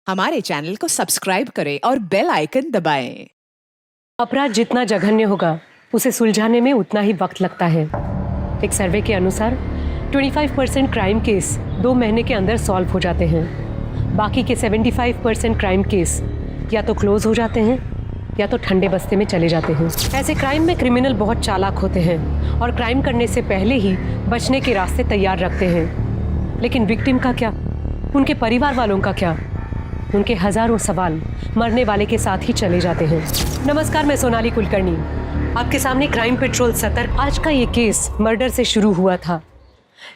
हमारे चैनल को सब्सक्राइब करें और बेल आइकन दबाएं। अपराध जितना जघन्य होगा उसे सुलझाने में उतना ही वक्त लगता है। एक सर्वे के अनुसार 25% क्राइम केस 2 महीने के अंदर सॉल्व हो जाते हैं। बाकी के 75% क्राइम केस या तो क्लोज हो जाते हैं या तो ठंडे बस्ते में चले जाते हैं। ऐसे क्राइम में क्रिमिनल बहुत चालाक होते हैं और क्राइम करने से पहले ही बचने के रास्ते तैयार रखते हैं। लेकिन विक्टिम का क्या, उनके परिवार वालों का क्या? उनके हजारों सवाल मरने वाले के साथ ही चले जाते हैं। नमस्कार, मैं सोनाली कुलकर्णी, आपके सामने क्राइम पेट्रोल सतर्क। आज का ये केस मर्डर से शुरू हुआ था,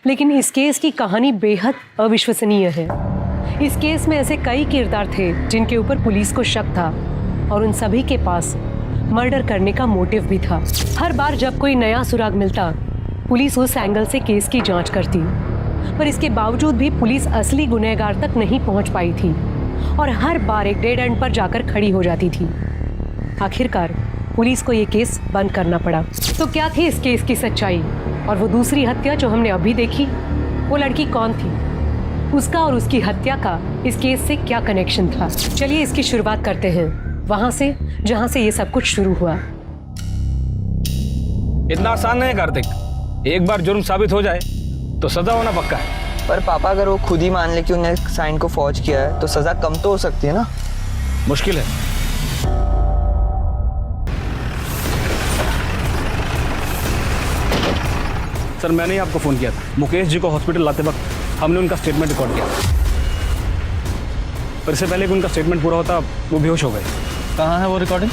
लेकिन इस केस की कहानी बेहद अविश्वसनीय है। इस केस में ऐसे कई किरदार थे जिनके ऊपर पुलिस को शक था और उन सभी के पास मर्डर करने का मोटिव भी था। हर बार जब कोई नया सुराग मिलता, पुलिस उस एंगल से केस की जांच करती, पर इसके बावजूद भी पुलिस असली गुनहगार तक नहीं पहुंच पाई थी और हर बार एक डेड एंड पर जाकर खड़ी हो जाती थी। आखिरकार पुलिस को ये केस बंद करना पड़ा। तो क्या थी इस केस की सच्चाई, और वो दूसरी हत्या जो हमने अभी देखी, वो लड़की कौन थी, उसका और उसकी हत्या का इस केस से क्या कनेक्शन था? चलिए इसकी शुरुआत करते हैं वहां से जहां से ये सब कुछ शुरू हुआ। इतना आसान नहीं है कार्तिक, एक बार जुर्म साबित हो जाए तो सजा होना पक्का है। पर पापा, अगर वो खुद ही मान ले कि उन्हें साइन को फॉर्ज किया है तो सजा कम तो हो सकती है ना? मुश्किल है। सर, मैंने ही आपको फोन किया था। मुकेश जी को हॉस्पिटल लाते वक्त हमने उनका स्टेटमेंट रिकॉर्ड किया, पर इससे पहले कि उनका स्टेटमेंट पूरा होता वो बेहोश हो गए। कहाँ है वो रिकॉर्डिंग?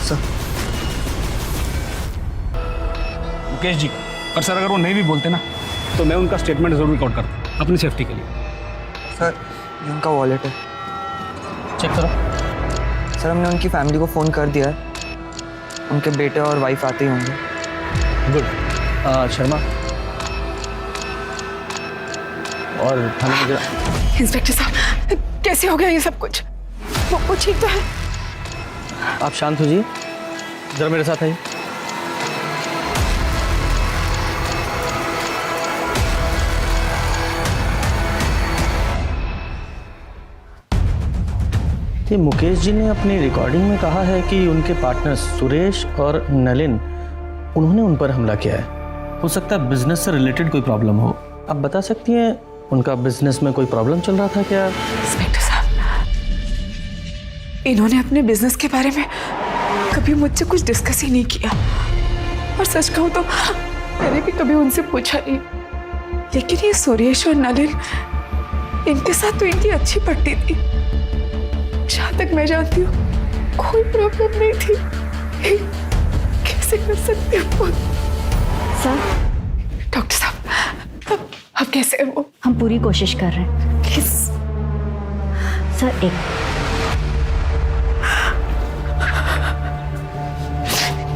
सर, मुकेश जी, पर सर अगर वो नहीं भी बोलते ना तो मैं उनका स्टेटमेंट जरूर रिकॉर्ड करता अपनी सेफ्टी के लिए। सर ये उनका वॉलेट है, चेक करो। सर हमने उनकी फैमिली को फ़ोन कर दिया है, उनके बेटे और वाइफ आते ही होंगे। गुड। शर्मा और थाने में इंस्पेक्टर साहब, कैसे हो गया ये सब कुछ? वो ठीक तो है? आप शांत हो जाइए, जरा मेरे साथ आइए। ये मुकेश जी ने अपनी रिकॉर्डिंग में कहा है कि उनके पार्टनर सुरेश और नलिन, उन्होंने उन पर हमला किया है। हो सकता है बिजनेस से रिलेटेड कोई प्रॉब्लम हो। आप बता सकती हैं उनका बिजनेस में कोई प्रॉब्लम चल रहा था क्या? इंस्पेक्टर साहब, इन्होंने अपने बिजनेस के बारे में कभी मुझसे कुछ डिस्कस ही नहीं किया, और सच कहूं तो मैंने भी कभी उनसे पूछा नहीं। लेकिन ये सुरेश और नलिन, इनके साथ तो इनकी अच्छी पड़ती थी। जहां तक मैं जानती हूँ कोई प्रॉब्लम नहीं थी। कैसे कर सकते हो सर? डॉक्टर साहब, अब कैसे है वो? हम पूरी कोशिश कर रहे हैं। प्लीज सर, एक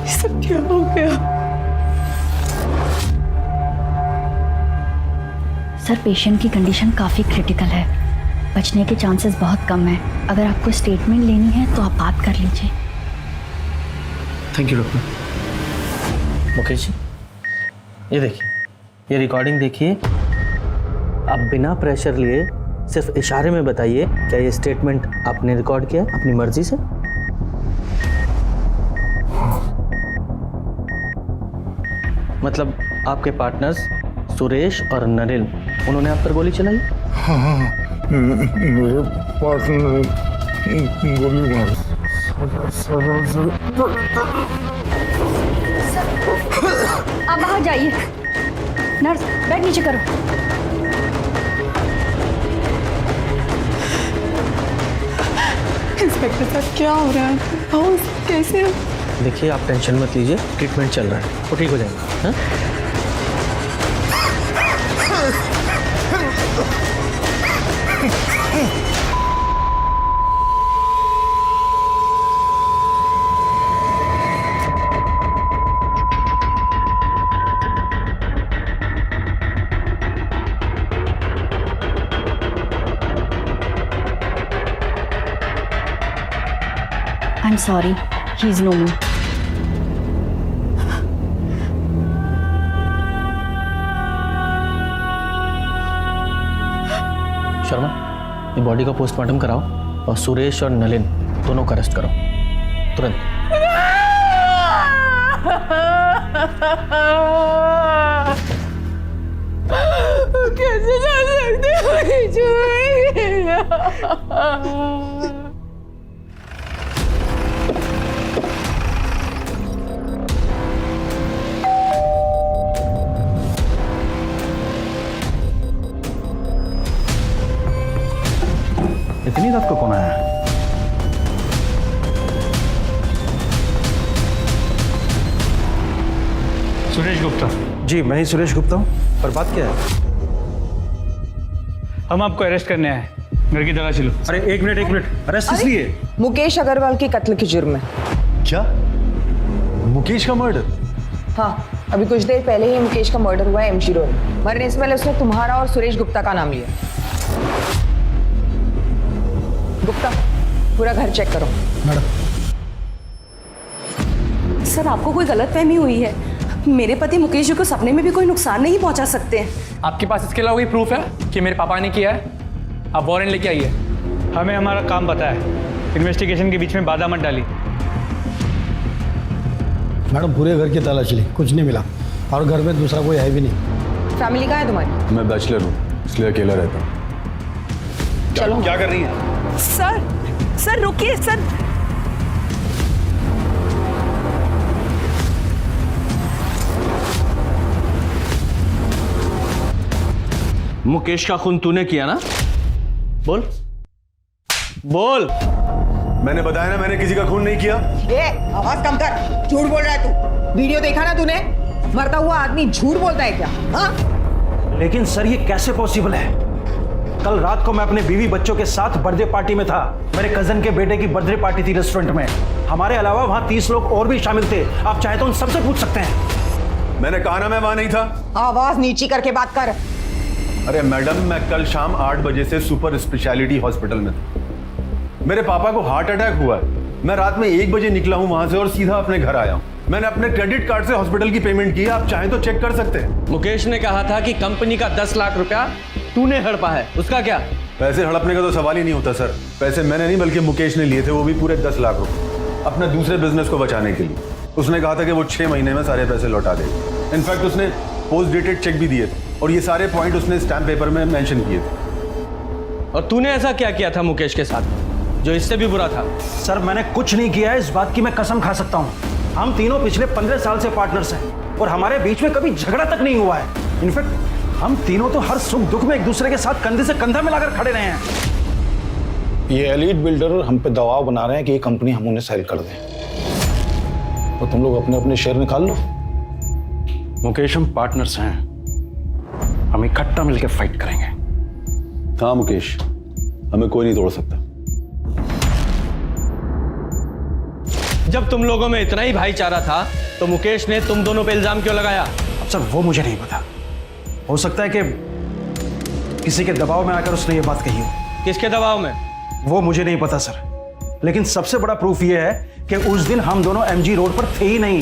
ये सब क्या हो गया? सर, पेशेंट की कंडीशन काफ़ी क्रिटिकल है, बचने के चांसेस बहुत कम हैं। अगर आपको स्टेटमेंट लेनी है तो आप बात कर लीजिए। Thank you doctor. Mukesh ji, ये देखिए, ये रिकॉर्डिंग देखिए। आप बिना प्रेशर लिए सिर्फ इशारे में बताइए, क्या ये स्टेटमेंट आपने रिकॉर्ड किया अपनी मर्जी से? मतलब आपके पार्टनर्स सुरेश और नलिन, उन्होंने आप पर गोली चलाई? हाँ, मेरे पार्टनर ने गोली मारी। आप बाहर जाइए। नर्स, बेड नीचे करो। इंस्पेक्टर साहब, क्या हो रहा है? कैसे है? देखिए, आप टेंशन मत लीजिए, ट्रीटमेंट चल रहा है, वो ठीक हो जाएगा। हाँ? I'm sorry, he's no more. Sharma, ये बॉडी का पोस्टमार्टम कराओ और सुरेश और नलिन दोनों को अरेस्ट करो तुरंत। कैसे जा सकते हो? इतनी रात को कौन आया? सुरेश गुप्ता। जी मैं ही सुरेश गुप्ता हूँ, पर बात क्या है? हम आपको अरेस्ट करने आए, घर की तलाशी लो। अरे एक मिनट, अरेस्ट किस लिए? मुकेश अग्रवाल की कत्ल के जुर्म में। क्या? मुकेश का मर्डर? हाँ, अभी कुछ देर पहले ही मुकेश का मर्डर हुआ है एमजी रोड में। मरने से पहले उसने तुम्हारा और सुरेश गुप्ता का नाम लिया। गुप्ता, पूरा घर चेक करो। मैडम। सर, आपको कोई गलतफहमी हुई है। मेरे पति मुकेश जी को सपने में भी कोई नुकसान नहीं पहुंचा सकते हैं। आपके पास इसके अलावा कोई प्रूफ है कि मेरे पापा ने किया है? आप वारंट लेके आइए। हमें हमारा काम पता है, इन्वेस्टिगेशन के बीच में बाधा मत डाली। मैडम पूरे घर की तलाशी ली, कुछ नहीं मिला और घर में दूसरा कोई है भी नहीं। फैमिली कहाँ है तुम्हारी? मैं बैचलर हूँ, इसलिए अकेला रहता हूँ। चलो। क्या कर रही है? सर रुकिए सर। मुकेश का खून तूने किया ना? बोल बोल। मैंने बताया ना, मैंने किसी का खून नहीं किया। आवाज कम कर, झूठ बोल रहा है तू। वीडियो देखा ना तूने? मरता हुआ आदमी झूठ बोलता है क्या? हाँ? लेकिन सर ये कैसे पॉसिबल है? कल रात को मैं अपने बीवी बच्चों के साथ बर्थडे पार्टी में था। मेरे कजन के बेटे की बर्थडे पार्टी थी रेस्टोरेंट में। हमारे अलावा वहाँ 30 लोग और भी शामिल थे। आप चाहे तो उन सबसे पूछ सकते हैं। मैंने कहा ना मैं वहां नहीं था। आवाज नीची करके बात कर। अरे मैडम, मैं कल शाम 8 बजे से सुपर स्पेशलिटी हॉस्पिटल में था। मेरे पापा को हार्ट अटैक हुआ है। मैं रात में 1 बजे निकला हूं वहां से और सीधा अपने घर आया हूं। मैंने अपने क्रेडिट कार्ड से हॉस्पिटल की पेमेंट की है, आप चाहें तो चेक कर सकते हैं। मुकेश ने कहा था कि कंपनी का 10 लाख रुपया तूने हड़पा है, उसका क्या? पैसे हड़पने का तो सवाल ही नहीं होता सर। पैसे मैंने नहीं बल्कि मुकेश ने लिए थे, वो भी पूरे 10 लाख रुपए, अपने दूसरे बिजनेस को बचाने के लिए। उसने कहा था कि वो 6 महीने में सारे पैसे लौटा देगा। इनफैक्ट उसने पोस्ट डेटेड चेक भी दिए थे और ये सारे पॉइंट उसने स्टैम्प पेपर में मेंशन किए थे। और तूने ऐसा क्या किया था मुकेश के साथ जो इससे भी बुरा था? सर मैंने कुछ नहीं किया है, इस बात की मैं कसम खा सकता हूँ। हम तीनों पिछले 15 साल से पार्टनर्स हैं और हमारे बीच में कभी झगड़ा तक नहीं हुआ है। इनफैक्ट हम तीनों तो हर सुख दुख में एक दूसरे के साथ कंधे से कंधा मिलाकर खड़े रहे हैं। ये एलीट बिल्डर हम पे दबाव बना रहे हैं कि ये कंपनी हम उन्हें सेल कर दें, तो तुम लोग अपने अपने शेयर निकाल लो। मुकेश हम पार्टनर्स हैं, हम इकट्ठा मिलकर फाइट करेंगे। हाँ मुकेश, हमें कोई नहीं तोड़ सकता। जब तुम लोगों में इतना ही भाईचारा था तो मुकेश ने तुम दोनों पे इल्जाम क्यों लगाया? अब सर वो मुझे नहीं पता, हो सकता है कि किसी के दबाव में आकर उसने ये बात कही हो। किसके दबाव में? वो मुझे नहीं पता सर, लेकिन सबसे बड़ा प्रूफ ये है कि उस दिन हम दोनों एमजी रोड पर थे ही नहीं।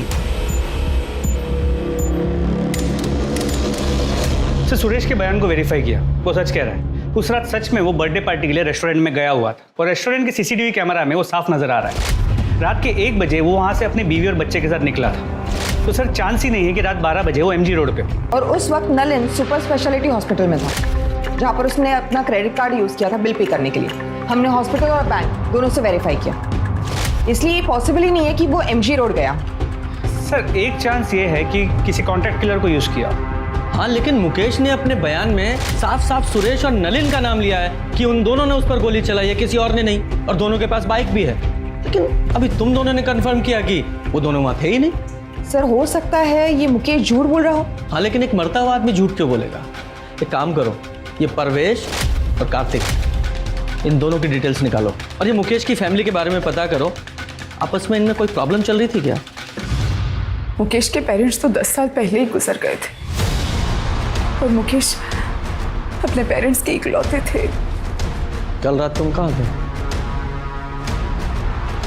सर, सुरेश के बयान को वेरीफाई किया, वो सच कह रहा है। उस रात सच में वो बर्थडे पार्टी के लिए रेस्टोरेंट में गया हुआ था और रेस्टोरेंट के सीसीटीवी कैमरा में वो साफ नजर आ रहा है। रात के 1 बजे वो वहां से अपनी बीवी और बच्चे के साथ निकला था, तो सर चांस ही नहीं है कि रात 12 बजे वो एमजी रोड पे। और उस वक्त नलिन सुपर स्पेशलिटी हॉस्पिटल में था, जहाँ पर उसने अपना क्रेडिट कार्ड यूज किया था बिल पे करने के लिए। हमने हॉस्पिटल और बैंक दोनों से वेरीफाई किया, इसलिए पॉसिबल ही नहीं है कि वो एमजी रोड गया। सर एक चांस ये है कि किसी कॉन्ट्रैक्ट किलर को यूज किया। हाँ, लेकिन मुकेश ने अपने बयान में साफ साफ सुरेश और नलिन का नाम लिया है कि उन दोनों ने उस पर गोली चलाई है, किसी और ने नहीं, और दोनों के पास बाइक भी है। लेकिन अभी तुम दोनों ने कंफर्म किया कि वो दोनों वहां थे ही नहीं। सर हो सकता है ये मुकेश झूठ बोल रहा हो। हाँ, लेकिन एक मरता हुआ आदमी झूठ क्यों बोलेगा? एक काम करो, ये परवेश और कार्तिक, इन दोनों की डिटेल्स निकालो और ये मुकेश की फैमिली के बारे में पता करो। आपस में इनमें कोई प्रॉब्लम चल रही थी क्या? मुकेश के पेरेंट्स तो 10 साल पहले ही गुजर गए थे और मुकेश अपने पेरेंट्स के इकलौते थे। कल रात तुम कहाँ थे?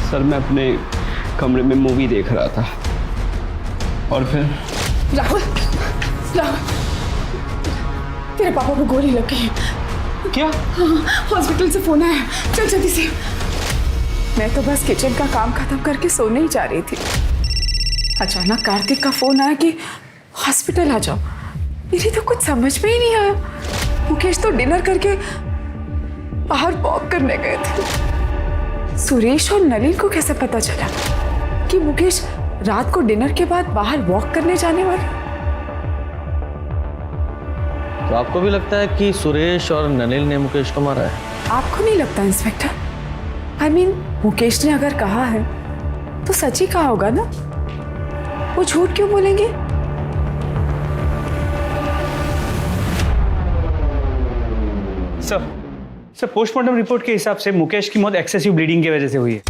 सर मैं अपने कमरे में मूवी देख रहा था और फिर राहुल, तेरे पापा को गोली लग गई। क्या? हॉस्पिटल से फोन आया, चल जल्दी से। मैं तो बस किचन का काम खत्म करके सोने ही जा रही थी, अचानक कार्तिक का फोन आया कि हॉस्पिटल आ जाओ। मेरी तो कुछ समझ में ही नहीं आया। मुकेश तो डिनर करके बाहर वॉक करने गए थे। सुरेश और नलिन को कैसे पता चला कि मुकेश रात को डिनर के बाद बाहर वॉक करने जाने वाले? तो आपको भी लगता है कि सुरेश और नलिन ने मुकेश को मारा है? आपको नहीं लगता इंस्पेक्टर? I mean, मुकेश ने अगर कहा है तो सच ही कहा होगा ना, वो झूठ क्यों बोलेंगे? सर पोस्टमार्टम रिपोर्ट के हिसाब से मुकेश की मौत एक्सेसिव ब्लीडिंग की वजह से हुई है।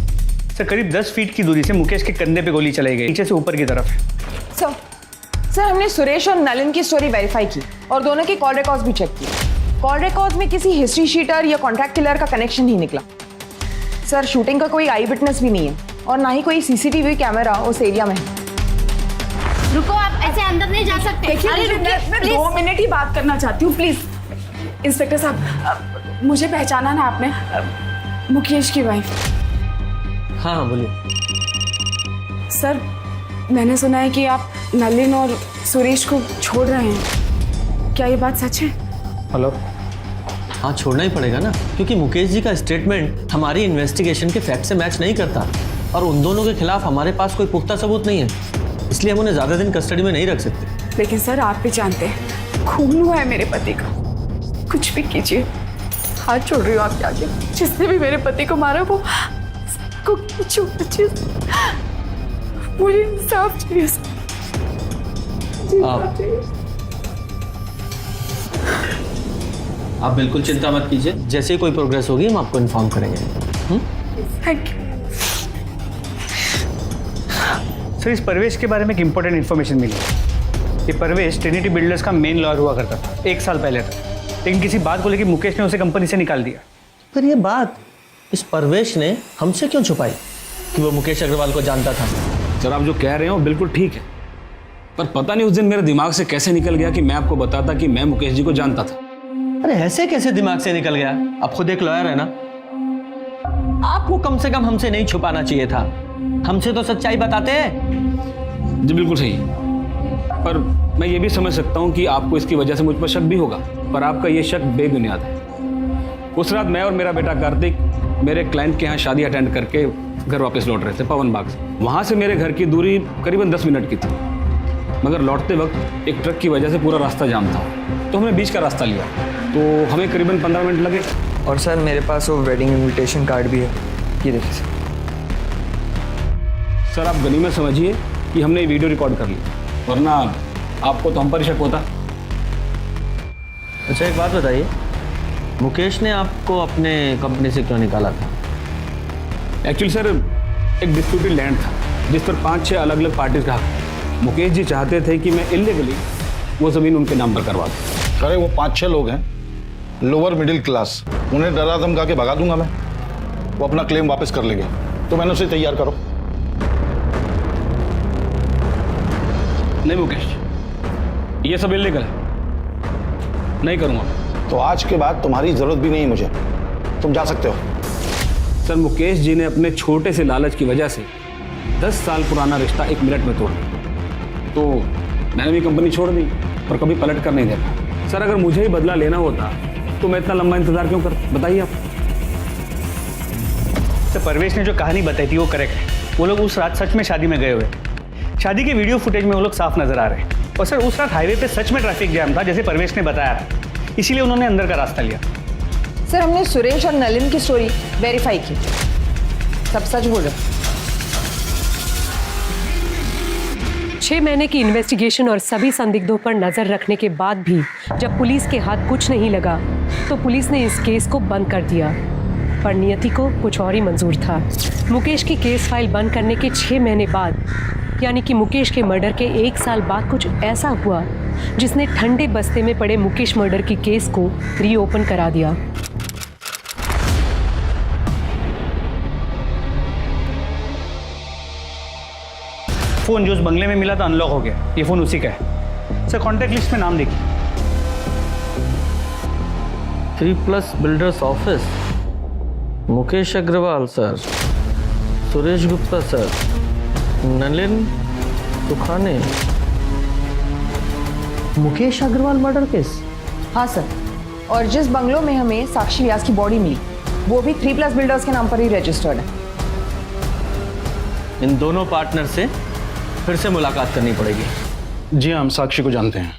सर करीब 10 फीट की दूरी से मुकेश के कंधे पे गोली चलाई गई, नीचे से ऊपर की तरफ। सर हमने सुरेश और नलिन की स्टोरी वेरीफाई की और दोनों के कॉल रिकॉर्ड्स भी चेक किए। कॉल रिकॉर्ड्स में किसी हिस्ट्री शीटर या कॉन्ट्रैक्ट किलर का कनेक्शन नहीं निकला। सर शूटिंग का कोई आई विटनेस भी नहीं है और ना ही कोई सीसीटीवी कैमरा उस एरिया में है। रुको, आप ऐसे अंदर नहीं जा सकते। मैं 2 मिनट ही बात करना चाहती हूँ, प्लीज। इंस्पेक्टर साहब, मुझे पहचाना ना आपने? मुकेश की वाइफ। हाँ हाँ बोलिए। सर मैंने सुना है कि आप नलिन और सुरेश को छोड़ रहे हैं, क्या ये बात सच है? हेलो। हाँ छोड़ना ही पड़ेगा ना, क्योंकि मुकेश जी का स्टेटमेंट हमारी इन्वेस्टिगेशन के फैक्ट से मैच नहीं करता और उन दोनों के खिलाफ हमारे पास कोई पुख्ता सबूत नहीं है, इसलिए हम उन्हें ज़्यादा दिन कस्टडी में नहीं रख सकते। लेकिन सर आप भी जानते हैं खून हुआ है मेरे पति का, कुछ भी कीजिए, हाथ छोड़ रही हूँ आपके आगे। जिसने भी मेरे पति को मारा वो सबको कुछ मुझे इंसाफ चाहिए। आप बिल्कुल चिंता मत कीजिए, जैसे ही कोई प्रोग्रेस होगी हम आपको इन्फॉर्म करेंगे। Thank you. सर इस परवेश के बारे में एक इंपॉर्टेंट इन्फॉर्मेशन मिली। ये परवेश ट्रिनिटी बिल्डर्स का मेन लॉयर हुआ करता था 1 साल पहले तक, लेकिन किसी बात को लेकर मुकेश ने उसे कंपनी से निकाल दिया। पर ये बात इस परवेश ने हमसे क्यों छुपाई कि वो मुकेश अग्रवाल को जानता था? सर आप जो कह रहे हो बिल्कुल ठीक है, पर पता नहीं उस दिन मेरे दिमाग से कैसे निकल गया कि मैं आपको बताता कि मैं मुकेश जी को जानता था। अरे ऐसे कैसे दिमाग से निकल गया? आप खुद एक लॉयर है ना, आपको कम से कम हमसे नहीं छुपाना चाहिए था, हमसे तो सच्चाई बताते हैं। जी बिल्कुल सही, पर मैं ये भी समझ सकता हूँ कि आपको इसकी वजह से मुझ पर शक भी होगा, पर आपका ये शक बेबुनियाद है। उस रात मैं और मेरा बेटा कार्तिक मेरे क्लाइंट के यहाँ शादी अटेंड करके घर वापस लौट रहे थे पवन बाग से। वहाँ से मेरे घर की दूरी करीबन 10 मिनट की थी, मगर लौटते वक्त एक ट्रक की वजह से पूरा रास्ता जाम था, तो हमने बीच का रास्ता लिया, तो हमें करीबन 15 मिनट लगे। और सर मेरे पास वो वेडिंग इनविटेशन कार्ड भी है, ये देखिए सर। आप गनीमत समझिए कि हमने ये वीडियो रिकॉर्ड कर ली, वरना आपको तो हम पर शक होता। अच्छा एक बात बताइए, मुकेश ने आपको अपने कंपनी से क्यों निकाला था? एक्चुअली सर एक डिस्प्यूटेड लैंड था जिस पर 5-6 अलग अलग पार्टीज का हक। मुकेश जी चाहते थे कि मैं इलीगली वो ज़मीन उनके नाम पर करवा दूँ। अरे वो 5-6 लोग हैं, लोअर मिडिल क्लास, उन्हें डरा धमका के भगा दूंगा मैं, वो अपना क्लेम वापस कर लेंगे, तो मैंने उसे तैयार करो। नहीं मुकेश, ये सब इलीगल है, नहीं करूँगा। तो आज के बाद तुम्हारी जरूरत भी नहीं है मुझे, तुम जा सकते हो। सर मुकेश जी ने अपने छोटे से लालच की वजह से 10 साल पुराना रिश्ता 1 मिनट में तोड़ दिया, तो मैंने भी कंपनी छोड़ दी और कभी पलट कर नहीं देखा। सर अगर मुझे ही बदला लेना होता तो मैं इतना लंबा इंतजार क्यों कर, बताइए आप। सर परवेश ने जो कहानी बताई थी वो करेक्ट है। वो लोग उस रात सच में शादी में गए हुए, शादी के वीडियो फुटेज में वो लोग साफ नजर आ रहे हैं। और सर उस रात हाईवे पे सच में ट्रैफिक जैम था जैसे परवेश ने बताया था, इसीलिए उन्होंने अंदर का रास्ता लिया। सर हमने सुरेश और नलिन की स्टोरी वेरीफाई की, सब सच बोल रहे। 6 महीने की इन्वेस्टिगेशन और सभी संदिग्धों पर नजर रखने के बाद भी जब पुलिस के हाथ कुछ नहीं लगा तो पुलिस ने इस केस को बंद कर दिया, पर नियति को कुछ और ही मंजूर था। मुकेश की केस फाइल बंद करने के 6 महीने बाद, यानी कि मुकेश के मर्डर के 1 साल बाद कुछ ऐसा हुआ जिसने ठंडे बस्ते में पड़े मुकेश मर्डर की केस को रीओपन करा दिया। फ़ोन जो उस बंगले में मिला था अनलॉक हो गया, ये फ़ोन उसी का है। सर कॉन्टैक्ट लिस्ट में नाम देखिए, 3+ builders office, Mukesh Agarwal sir, Suresh Gupta sir, Nalin Sukhane. Mukesh Agarwal murder case? हाँ सर, और जिस बंगलों में हमें साक्षी व्यास की बॉडी मिली वो भी 3+ बिल्डर्स के नाम पर ही रजिस्टर्ड है। इन दोनों पार्टनर से फिर से मुलाकात करनी पड़ेगी। जी हाँ, हम साक्षी को जानते हैं,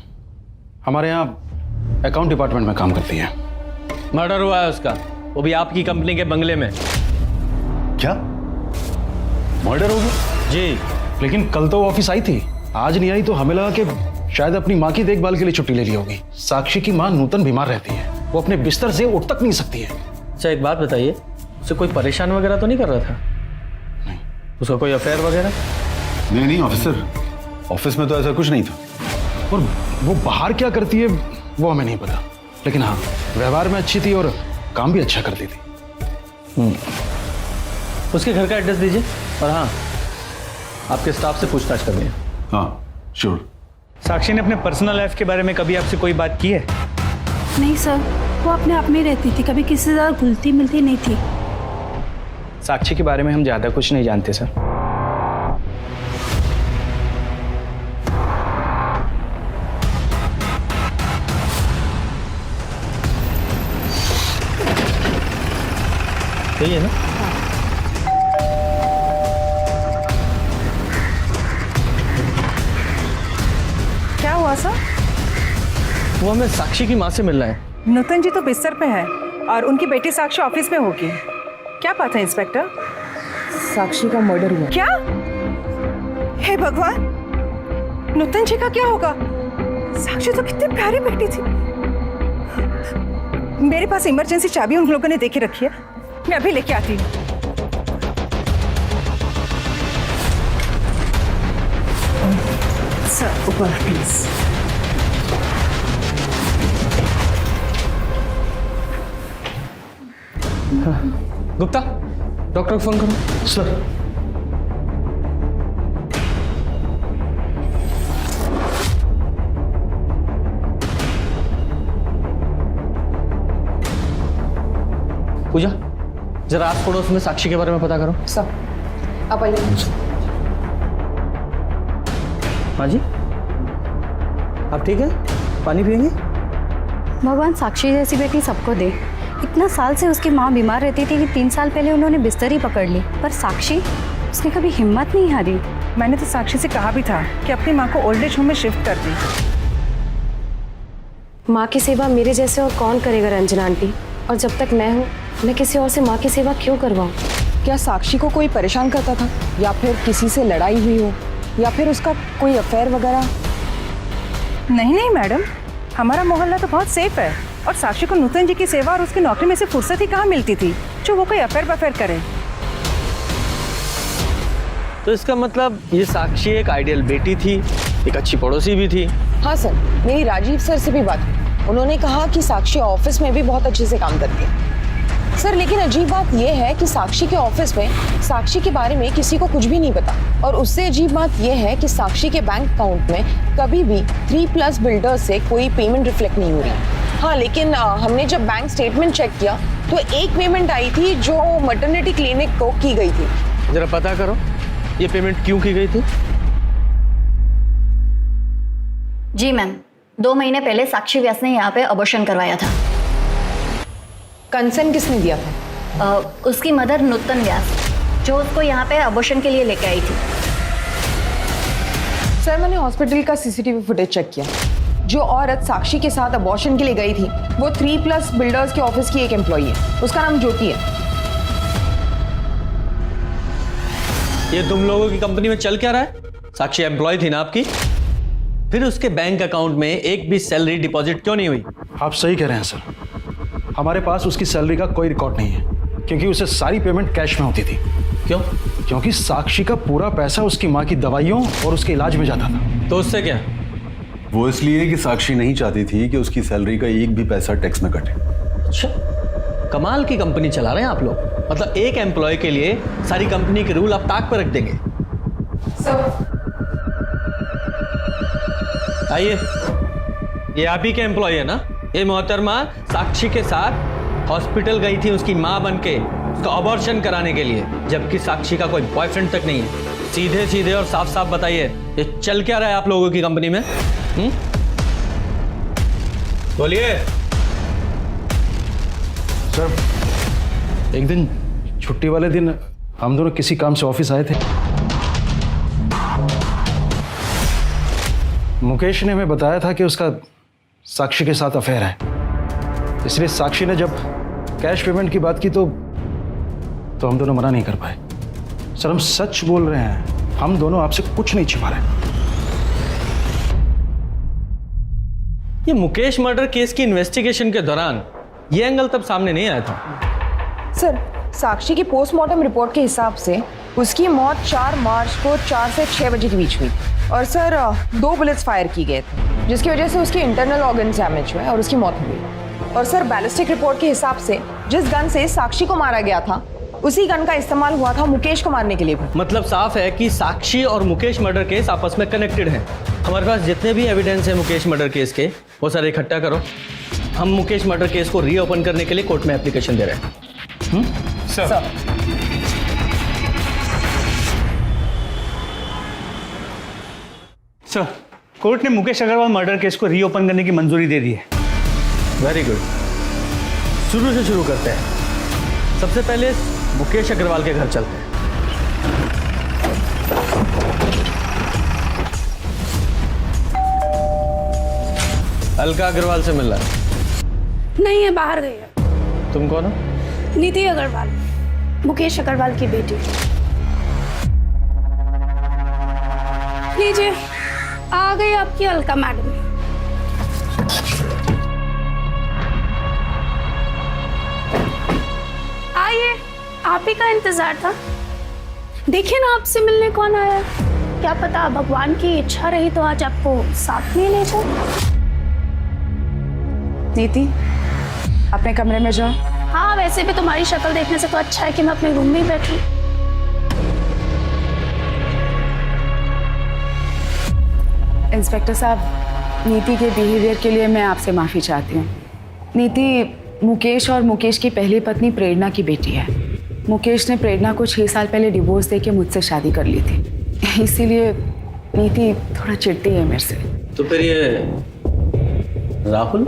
हमारे यहाँ अकाउंट डिपार्टमेंट में काम करती है। मर्डर हुआ है उसका, वो भी आपकी कंपनी के बंगले में। क्या मर्डर हो गया? जी। लेकिन कल तो वो ऑफिस आई थी, आज नहीं आई, तो हमें लगा कि शायद अपनी माँ की देखभाल के लिए छुट्टी ले ली होगी। साक्षी की माँ नूतन बीमार रहती है, वो अपने बिस्तर से उठ तक नहीं सकती है। अच्छा एक बात बताइए, उसे कोई परेशान वगैरह तो नहीं कर रहा था? नहीं। उसका कोई अफेयर वगैरह? नहीं ऑफिसर, ऑफिस में तो ऐसा कुछ नहीं था। और वो बाहर क्या करती है वो हमें नहीं पता, लेकिन हाँ व्यवहार में अच्छी थी और काम भी अच्छा करती थी। उसके घर का एड्रेस दीजिए, और हाँ आपके स्टाफ से पूछताछ करनी है। हाँ श्योर। साक्षी ने अपने पर्सनल लाइफ के बारे में कभी आपसे कोई बात की है? नहीं सर, वो अपने आप में रहती थी, कभी किसी से ज़्यादा घुलती मिलती नहीं थी। साक्षी के बारे में हम ज़्यादा कुछ नहीं जानते सर। सही है ना? क्या हुआ सर? वो हमें साक्षी की माँ से मिलना है। नूतन जी तो बिस्तर पे है और उनकी बेटी साक्षी ऑफिस में होगी। क्या बात है इंस्पेक्टर? साक्षी का मर्डर हुआ। क्या? हे भगवान, नूतन जी का क्या होगा? साक्षी तो कितनी प्यारी बेटी थी। मेरे पास इमरजेंसी चाबी उन लोगों ने देके रखी है, मैं अभी लेके आती हूँ। सर ऊपर प्लीज। गुप्ता, डॉक्टर को फोन करो। सर पूजा, जरा आस पड़ोस में साक्षी के बारे में पता करो। सर आप आइए। हाँ जी, आप ठीक है? पानी पिएंगे? भगवान साक्षी जैसी बेटी सबको दे। इतना साल से उसकी माँ बीमार रहती थी कि 3 साल पहले उन्होंने बिस्तर ही पकड़ ली, पर साक्षी, उसने कभी हिम्मत नहीं हारी। मैंने तो साक्षी से कहा भी था कि अपनी माँ को ओल्ड एज होम में शिफ्ट कर दी। माँ की सेवा मेरे जैसे और कौन करेगा रंजना आंटी, और जब तक मैं हूँ मैं किसी और से माँ की सेवा क्यों करवाऊँ? क्या साक्षी को कोई परेशान करता था, या फिर किसी से लड़ाई हुई हो, या फिर उसका कोई अफेयर वगैरह? नहीं नहीं मैडम, हमारा मोहल्ला तो बहुत सेफ है, और साक्षी को नूतन जी की सेवा और उसकी नौकरी में से फुर्सत ही कहाँ मिलती थी जो वो कोई अफेयर करे। तो इसका मतलब ये साक्षी एक आइडियल बेटी थी, एक अच्छी पड़ोसी भी थी। हाँ सर, मेरी राजीव सर से भी बात हुई, उन्होंने कहा कि साक्षी ऑफिस में भी बहुत अच्छे से काम करती है। सर लेकिन अजीब बात यह है कि साक्षी के ऑफिस में साक्षी के बारे में किसी को कुछ भी नहीं पता, और उससे अजीब बात यह है कि साक्षी के बैंक अकाउंट में कभी भी 3+ बिल्डर्स से कोई पेमेंट रिफ्लेक्ट नहीं हो रही। हाँ लेकिन हमने जब बैंक स्टेटमेंट चेक किया तो एक पेमेंट आई थी जो मैटरनिटी क्लिनिक को की गई थी। जरा पता करो ये पेमेंट क्यों की गई थी। जी मैम, 2 महीने पहले साक्षी व्यास ने यहाँ पे अबॉर्शन करवाया था। कंसर्न किसने दिया था? उसकी मदर नूतन व्यास, जो उसको यहाँ पे अबॉर्शन के लिए लेके आई थी। सर मैंने हॉस्पिटल का सीसीटीवी फुटेज चेक किया, जो औरत साक्षी के साथ अबॉर्शन के लिए गई थी वो 3+ बिल्डर्स के ऑफिस की एक एम्प्लॉई है, उसका नाम ज्योति है। ये तुम लोगों की कंपनी में चल क्या रहा है? साक्षी एम्प्लॉय थी ना आपकी, फिर उसके बैंक अकाउंट में एक भी सैलरी डिपॉजिट क्यों नहीं हुई? आप सही कह रहे हैं सर, हमारे पास उसकी सैलरी का कोई रिकॉर्ड नहीं है, क्योंकि उसे सारी पेमेंट कैश में होती थी। क्यों? क्योंकि साक्षी का पूरा पैसा उसकी माँ की दवाइयों और उसके इलाज में जाता था। तो उससे क्या? वो इसलिए कि साक्षी नहीं चाहती थी कि उसकी सैलरी का एक भी पैसा टैक्स में कटे। अच्छा, कमाल की कंपनी चला रहे हैं आप लोग। मतलब एक एम्प्लॉय के लिए सारी कंपनी के रूल आप ताक पर रख देंगे। सर आइए, ये आप ही के एम्प्लॉय है ना? ये मोहतरमा साक्षी के साथ हॉस्पिटल गई थी उसकी माँ बन के उसका अबॉर्शन कराने के लिए, जबकि साक्षी का कोई बॉयफ्रेंड तक नहीं है। सीधे सीधे और साफ साफ बताइए, ये चल क्या रहा है आप लोगों की कंपनी में? बोलिए। सर, एक दिन छुट्टी वाले दिन हम दोनों किसी काम से ऑफिस आए थे। मुकेश ने हमें बताया था कि उसका साक्षी के साथ अफेयर है, इसलिए साक्षी ने जब कैश पेमेंट की बात की तो हम दोनों मना नहीं कर पाए। सर, हम सच बोल रहे हैं, हम दोनों आपसे कुछ नहीं छिपा रहे। ये मुकेश मर्डर केस की इन्वेस्टिगेशन के दौरान ये एंगल तब सामने नहीं आया था। सर, साक्षी की पोस्टमार्टम रिपोर्ट के हिसाब से उसकी मौत 4 मार्च को 4 से 6 बजे के बीच हुई और सर 2 बुलेट्स फायर की गए थे, जिसकी वजह से उसकी इंटरनल ऑर्गन डैमेज हुए और उसकी मौत हुई। और सर, बैलिस्टिक रिपोर्ट के हिसाब से जिस गन से साक्षी को मारा गया था उसी गन का इस्तेमाल हुआ था मुकेश को मारने के लिए भी। मतलब साफ है कि साक्षी और मुकेश मर्डर केस आपस में कनेक्टेड हैं। हमारे पास जितने भी एविडेंस है मुकेश मर्डर केस के वो सारे इकट्ठा करो। हम मुकेश मर्डर केस को रीओपन करने के लिए कोर्ट में एप्लीकेशन दे रहे हैं। सर, सर, कोर्ट ने मुकेश अग्रवाल मर्डर केस को रीओपन करने की मंजूरी दे दी है। Very good. शुरू से शुरू करते हैं। सबसे पहले मुकेश अग्रवाल के घर चलते हैं। अलका अग्रवाल से मिलना नहीं है, बाहर गई है। तुम कौन हो? नीति अग्रवाल, मुकेश अग्रवाल की बेटी। लीजिए, आ गई आपकी अलका मैडम। आइए, आप ही का इंतजार था। देखिए ना, आपसे मिलने कौन आया। क्या पता भगवान की इच्छा रही तो आज आपको साथ में ले जाए। नीति, अपने कमरे में जाओ। हाँ, वैसे भी तुम्हारी शक्ल देखने से तो अच्छा है कि मैं अपने रूम में ही बैठूं। इंस्पेक्टर साहब, नीति के बिहेवियर के लिए मैं आपसे माफ़ी चाहती हूँ। नीति मुकेश और मुकेश की पहली पत्नी प्रेरणा की बेटी है। मुकेश ने प्रेरणा को 6 साल पहले डिवोर्स देके मुझसे शादी कर ली थी, इसीलिए नीति थोड़ा चिढ़ती है मेरे से। तो फिर ये राहुल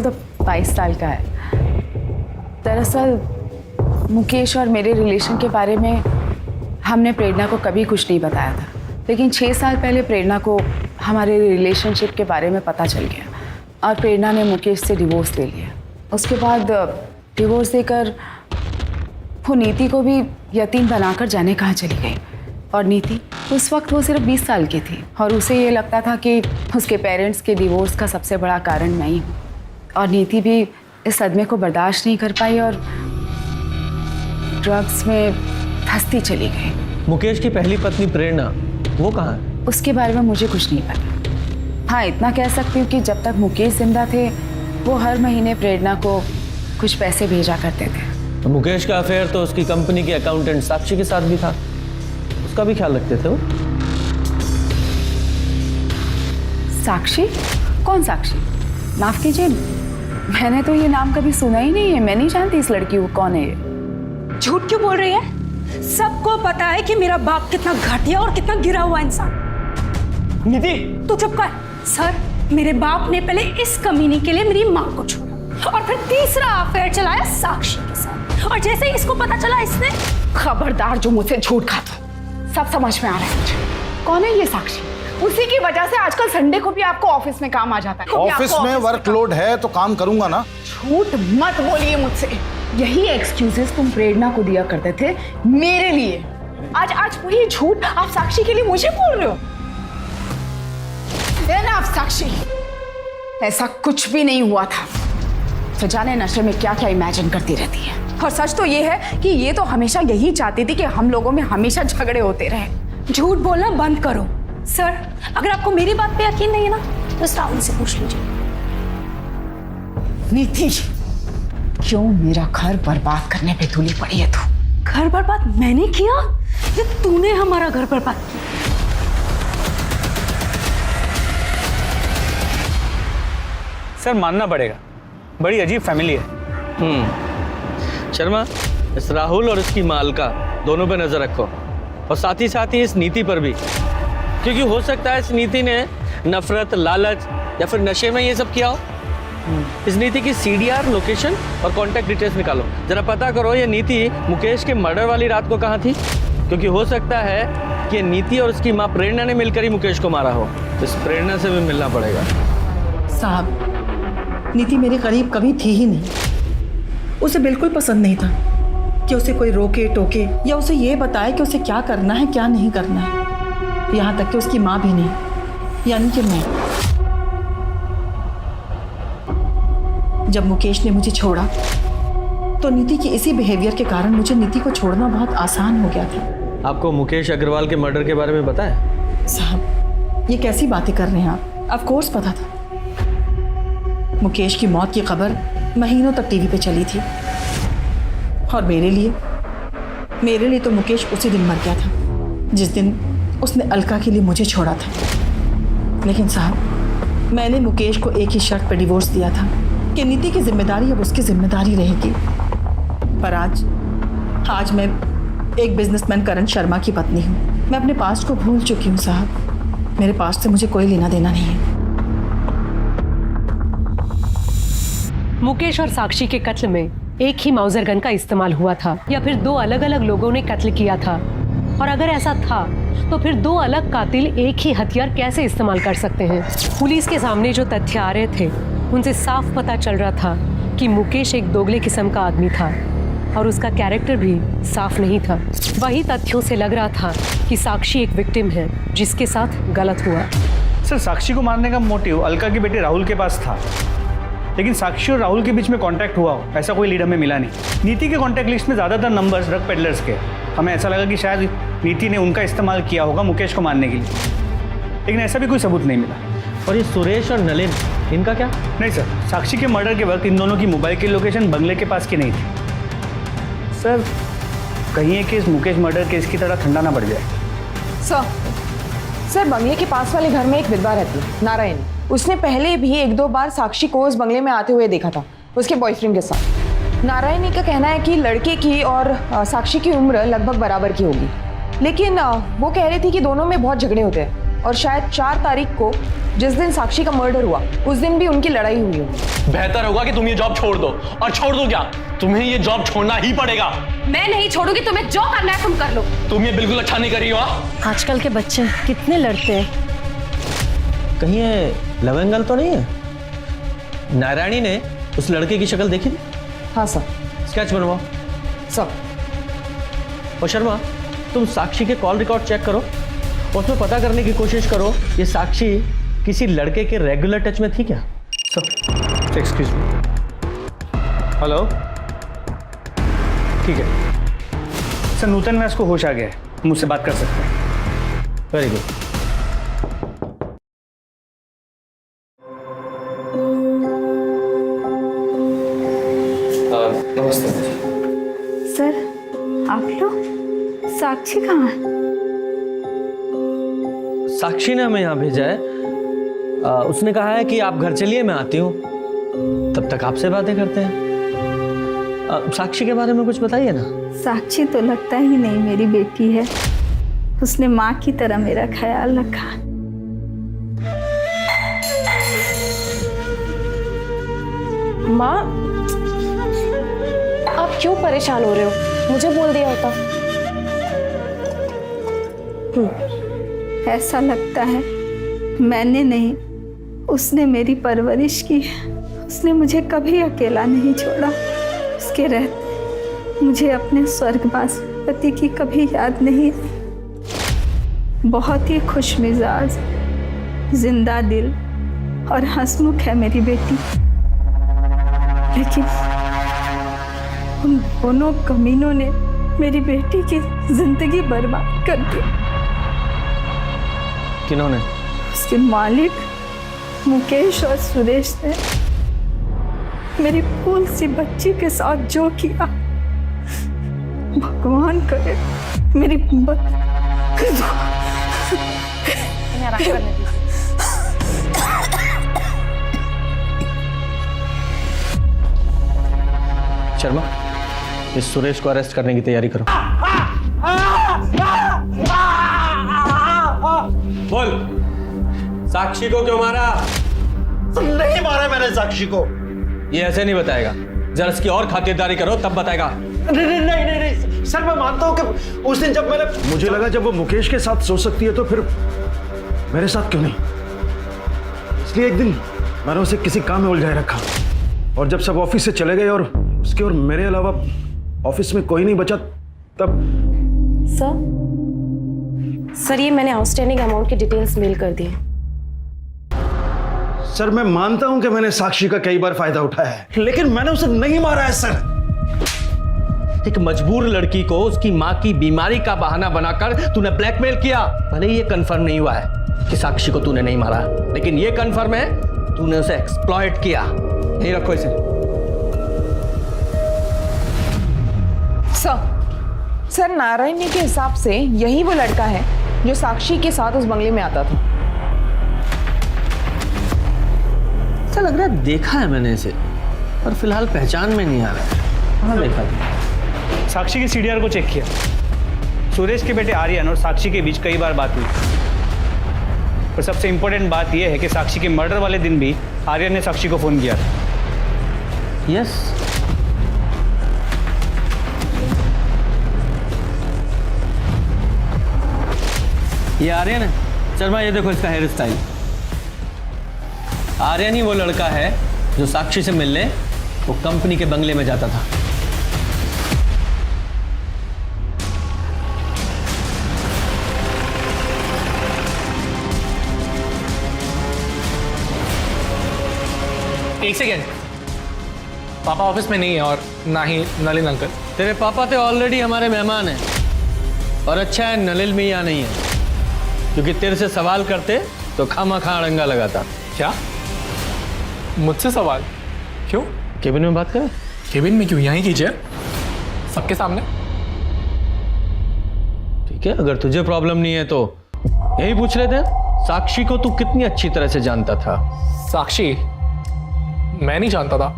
तो 22 साल का है। दरअसल मुकेश और मेरे रिलेशन के बारे में हमने प्रेरणा को कभी कुछ नहीं बताया था, लेकिन 6 साल पहले प्रेरणा को हमारे रिलेशनशिप के बारे में पता चल गया और प्रेरणा ने मुकेश से डिवोर्स ले लिया। उसके बाद डिवोर्स देकर वो नीति को भी यतीम बनाकर जाने कहाँ चली गई। और नीति उस वक्त वो सिर्फ 20 साल की थी और उसे ये लगता था कि उसके पेरेंट्स के डिवोर्स का सबसे बड़ा कारण मैं ही हूँ। और नीति भी इस सदमे को बर्दाश्त नहीं कर पाई और ड्रग्स में धंसती चली गई। मुकेश की पहली पत्नी प्रेरणा वो कहाँ है? उसके बारे में मुझे कुछ नहीं पता। हाँ, इतना कह सकती हूँ कि जब तक मुकेश जिंदा थे वो हर महीने प्रेरणा को कुछ पैसे भेजा करते थे। तो मुकेश का अफेयर तो उसकी कंपनी के अकाउंटेंट साक्षी के साथ भी था, उसका भी ख्याल रखते थे वो। साक्षी? कौन साक्षी? माफ कीजिए, मैंने तो ये नाम कभी सुना ही नहीं है। मैं नहीं जानती इस लड़की को कौन है ये। झूठ क्यों बोल रही है? सबको पता है कि मेरा बाप कितना घटिया और कितना गिरा हुआ इंसान। नीति, तू चुप कर। सर, मेरे बाप ने पहले इस कमीनी के लिए मेरी माँ को छोड़ा और फिर तीसरा अफेयर चलाया साक्षी के साथ, और जैसे ही इसको पता चला इसने। खबरदार जो मुझसे झूठ खाता। सब समझ में आ रहा है मुझे। कौन है ये साक्षी? उसी की वजह से आजकल संडे को भी आपको ऑफिस में काम आ जाता है। ऑफिस में वर्कलोड है तो काम करूंगा ना। झूठ मत बोलिए मुझसे। यही एक्सक्यूजेस तुम प्रेरणा को दिया करते थे मेरे लिए। आज वही झूठ आप साक्षी के लिए मुझे बोल रहे हो। आप साक्षी, ऐसा कुछ भी नहीं हुआ था। तो जाने नशे में क्या क्या इमेजिन करती रहती है। और सच तो ये है कि ये तो हमेशा यही चाहती थी कि हम लोगों में हमेशा झगड़े होते रहे। झूठ बोलना बंद करो। सर, अगर आपको मेरी बात पे यकीन नहीं है ना तो राहुल से पूछ लीजिए। नीति, क्यों मेरा घर बर्बाद करने पे तुली पड़ी है तू? घर बर्बाद मैंने किया या तूने हमारा घर बर्बाद किया? सर मानना पड़ेगा, बड़ी अजीब फैमिली है। शर्मा, इस राहुल और इसकी मालका दोनों पे नजर रखो, और साथ ही इस नीति पर भी, क्योंकि हो सकता है इस नीति ने नफरत, लालच या फिर नशे में ये सब किया हो। इस नीति की CDR, लोकेशन और कॉन्टैक्ट डिटेल्स निकालो, जरा पता करो ये नीति मुकेश के मर्डर वाली रात को कहाँ थी, क्योंकि हो सकता है कि नीति और उसकी माँ प्रेरणा ने मिलकर ही मुकेश को मारा हो। इस प्रेरणा से भी मिलना पड़ेगा। साहब, नीति मेरे करीब कभी थी ही नहीं। उसे बिल्कुल पसंद नहीं था कि उसे कोई रोके टोके या उसे ये बताए कि उसे क्या करना है क्या नहीं करना है। यहाँ तक कि उसकी माँ भी नहीं, यानी कि मैं। जब मुकेश ने मुझे छोड़ा तो नीति के इसी बिहेवियर के कारण मुझे नीति को छोड़ना बहुत आसान हो गया था। आपको मुकेश अग्रवाल के मर्डर के बारे में पता है? साहब, ये कैसी बातें कर रहे हैं आप? ऑफ कोर्स पता था। मुकेश की मौत की खबर महीनों तक टीवी पे चली थी, और मेरे लिए तो मुकेश उसी दिन मर गया था जिस दिन उसने अलका के लिए मुझे छोड़ा था। लेकिन साहब, मैंने मुकेश को एक ही शर्त पर डिवोर्स दिया था कि नीति की जिम्मेदारी अब उसकी जिम्मेदारी रहेगी। पर आज मैं एक बिजनेसमैन करण शर्मा की पत्नी हूँ। मैं अपने पास्ट को भूल चुकी हूँ साहब। मेरे पास्ट से मुझे कोई लेना देना नहीं है। मुकेश और साक्षी के कत्ल में एक ही माउजर गन का इस्तेमाल हुआ था, या फिर दो अलग अलग लोगों ने कत्ल किया था? और अगर ऐसा था तो फिर दो अलग कातिल एक ही हथियार कैसे इस्तेमाल कर सकते हैं? पुलिस के सामने जो तथ्य आ रहे थे उनसे साफ पता चल रहा था कि मुकेश एक दोगले किस्म का आदमी था, और उसका कैरेक्टर भी साफ नहीं था। वही तथ्यों से लग रहा था कि साक्षी एक विक्टिम है जिसके साथ गलत हुआ। सर, साक्षी को मारने का मोटिव अलका के बेटे राहुल के पास था, लेकिन साक्षी और राहुल के बीच में कांटेक्ट हुआ हो ऐसा कोई लीड हमें मिला नहीं। नीति के कांटेक्ट लिस्ट में ज़्यादातर नंबर्स ड्रग पेडलर्स के। हमें ऐसा लगा कि शायद नीति ने उनका इस्तेमाल किया होगा मुकेश को मारने के लिए, लेकिन ऐसा भी कोई सबूत नहीं मिला। और ये सुरेश और नलिन, इनका क्या? नहीं सर, साक्षी के मर्डर के वक्त इन दोनों की मोबाइल की लोकेशन बंगले के पास की नहीं थी। सर, कहीं ये केस मुकेश मर्डर केस की तरह ठंडा ना पड़ जाए। सर, बंगले के पास वाले घर में एक विधवा रहती है, नारायण। उसने पहले भी एक दो बार साक्षी को उस बंगले में आते हुए देखा था उसके बॉयफ्रेंड के साथ। नारायणी का कहना है कि लड़के की और साक्षी की उम्र लगभग बराबर की होगी, लेकिन वो कह रही थी कि दोनों में बहुत झगड़े होते हैं, और शायद 4 तारीख को जिस दिन साक्षी का मर्डर हुआ उस दिन भी उनकी लड़ाई हुई होगी। बेहतर होगा कि तुम ये जॉब छोड़ दो। और छोड़ दो क्या, तुम्हें ये जॉब छोड़ना ही पड़ेगा। मैं नहीं छोड़ूंगी, तुम्हें जो करना है तुम कर लो। तुम ये बिल्कुल अच्छा नहीं कर रही हो। आजकल के बच्चे कितने लड़ते हैं। कहीं ये लव एंगल तो नहीं है? नारायणी ने उस लड़के की शक्ल देखी थी? हाँ सर। स्केच बनवाओ सर। और शर्मा, तुम साक्षी के कॉल रिकॉर्ड चेक करो, उसमें पता करने की कोशिश करो ये साक्षी किसी लड़के के रेगुलर टच में थी क्या? Sir, excuse me. हेलो, ठीक है सर, नूतन व्यास को होश आ गया है, मुझसे बात कर सकते हैं। Very good. नमस्ते सर, आप लोग? साक्षी कहाँ है? साक्षी ने हमें यहाँ भेजा है। उसने कहा है कि आप घर चलिए, मैं आती हूँ, तब तक आपसे बातें करते हैं। साक्षी के बारे में कुछ बताइए ना। साक्षी तो लगता ही नहीं मेरी बेटी है। उसने माँ की तरह मेरा ख्याल रखा। माँ, आप क्यों परेशान हो रहे हो? मुझे बोल दिया होता। ऐसा लगता है मैंने नहीं, उसने मेरी परवरिश की। उसने मुझे कभी अकेला नहीं छोड़ा। उसके रहते मुझे अपने स्वर्गवास पति की कभी याद नहीं आई। बहुत ही खुश मिजाज, जिंदा दिल और हंसमुख है मेरी बेटी, लेकिन उन दोनों कमीनों ने मेरी बेटी की जिंदगी बर्बाद कर दी। किन्होंने? उसके मालिक मुकेश और सुरेश ने मेरी फूल सी बच्ची के साथ जो किया, भगवान करे मेरी शर्मा, इस सुरेश को अरेस्ट करने की तैयारी करो। बोल, साक्षी को क्यों मारा? नहीं मारा मैंने साक्षी को। ये ऐसे नहीं बताएगा, जरा इसकी और खातिरदारी करो तब बताएगा। नहीं सर, मैं मानता हूँ कि उस दिन जब मुझे लगा जब वो मुकेश के साथ सो सकती है तो फिर मेरे साथ क्यों नहीं, इसलिए एक दिन मैंने उसे किसी काम में उलझाए रखा। और जब सब ऑफिस से चले गए और उसके और मेरे अलावा ऑफिस में कोई नहीं बचा, तब सर ये मैंने आउटस्टैंडिंग अमाउंट की डिटेल्स मेल कर दी। सर मैं मानता हूं कि मैंने साक्षी का कई बार फायदा उठाया है, लेकिन मैंने उसे नहीं मारा है सर। एक मजबूर लड़की को उसकी मां की बीमारी का बहाना बनाकर तूने ब्लैकमेल किया। भले ही ये कंफर्म नहीं हुआ है कि साक्षी को तूने नहीं मारा, लेकिन ये कंफर्म है तूने उसे एक्सप्लॉइट किया। यही रखो इसे। सर नारायणी के हिसाब से यही वो लड़का है जो साक्षी के साथ उस बंगले में आता था। ऐसा लग रहा है देखा है मैंने इसे, पर फिलहाल पहचान में नहीं आ रहा है। कहाँ देखा था? साक्षी की सीडीआर को चेक किया। सुरेश के बेटे आर्यन और साक्षी के बीच कई बार बात हुई, और सबसे इंपॉर्टेंट बात यह है कि साक्षी के मर्डर वाले दिन भी आर्यन ने साक्षी को फोन किया था। यस, ये आर्यन है। शर्मा ये देखो इसका हेयर स्टाइल। आर्यन ही वो लड़का है जो साक्षी से मिलने वो कंपनी के बंगले में जाता था। एक सेकेंड, पापा ऑफिस में नहीं है और ना ही नलिन अंकल। तेरे पापा तो ऑलरेडी हमारे मेहमान हैं, और अच्छा है नलिन में यहाँ नहीं है, क्योंकि तेरे से सवाल करते तो खामा-खा अड़ंगा लगाता। क्या मुझसे सवाल? क्यों? केबिन में बात करें? केबिन में क्यों? यहीं कीजिए, सबके सामने। ठीक है, अगर तुझे प्रॉब्लम नहीं है तो यही पूछ लेते हैं। साक्षी को तू कितनी अच्छी तरह से जानता था? साक्षी मैं नहीं जानता था।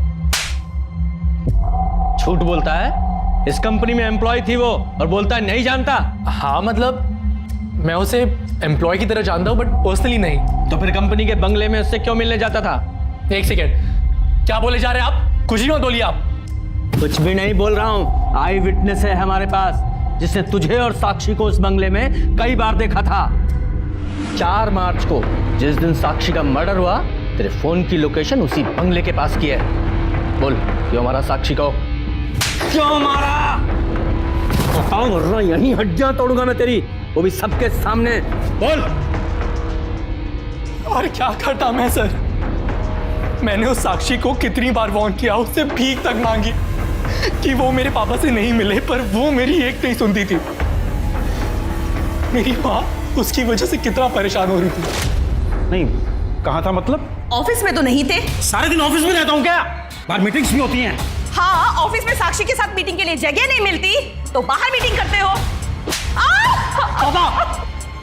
झूठ बोलता है। इस कंपनी में एम्प्लॉय थी वो, और बोलता है नहीं जानता। हाँ मतलब मैं उसे एम्प्लॉय की तरह जानता हूँ, बट पर्सनली नहीं। तो फिर कंपनी के बंगले में उससे क्यों मिलने जाता था? एक सेकेंड, क्या बोले जा रहे हैं आप? कुछ ही मत बोलिए आप। कुछ भी नहीं बोल रहा हूँ। आई विटनेस है हमारे पास, जिसने तुझे और साक्षी को उस बंगले में कई बार देखा था। 4 मार्च को जिस दिन साक्षी का मर्डर हुआ, तेरे फोन की लोकेशन उसी बंगले के पास की है। बोल, क्यों मारा साक्षी को? क्यों मारा? बताओ वरना यहीं हड्डियां तोड़ूंगा मैं तेरी, वो भी सबके सामने। बोल। और क्या करता मैं सर? मैंने उस साक्षी को कितनी बार वार्न किया, उससे भीख तक मांगी कि वो मेरे पापा से नहीं मिले, पर वो मेरी एक नहीं सुनती थी। मेरी माँ उसकी वजह से कितना परेशान हो रही थी। नहीं, कहाँ था मतलब? ऑफिस में तो नहीं थे। सारे दिन ऑफिस में रहता हूँ क्या? बाहर मीटिंग्स भी होती हैं। हाँ, ऑफिस में साक्षी के साथ मीटिंग के लिए जगह नहीं मिलती तो बाहर मीटिंग करते हो। पापा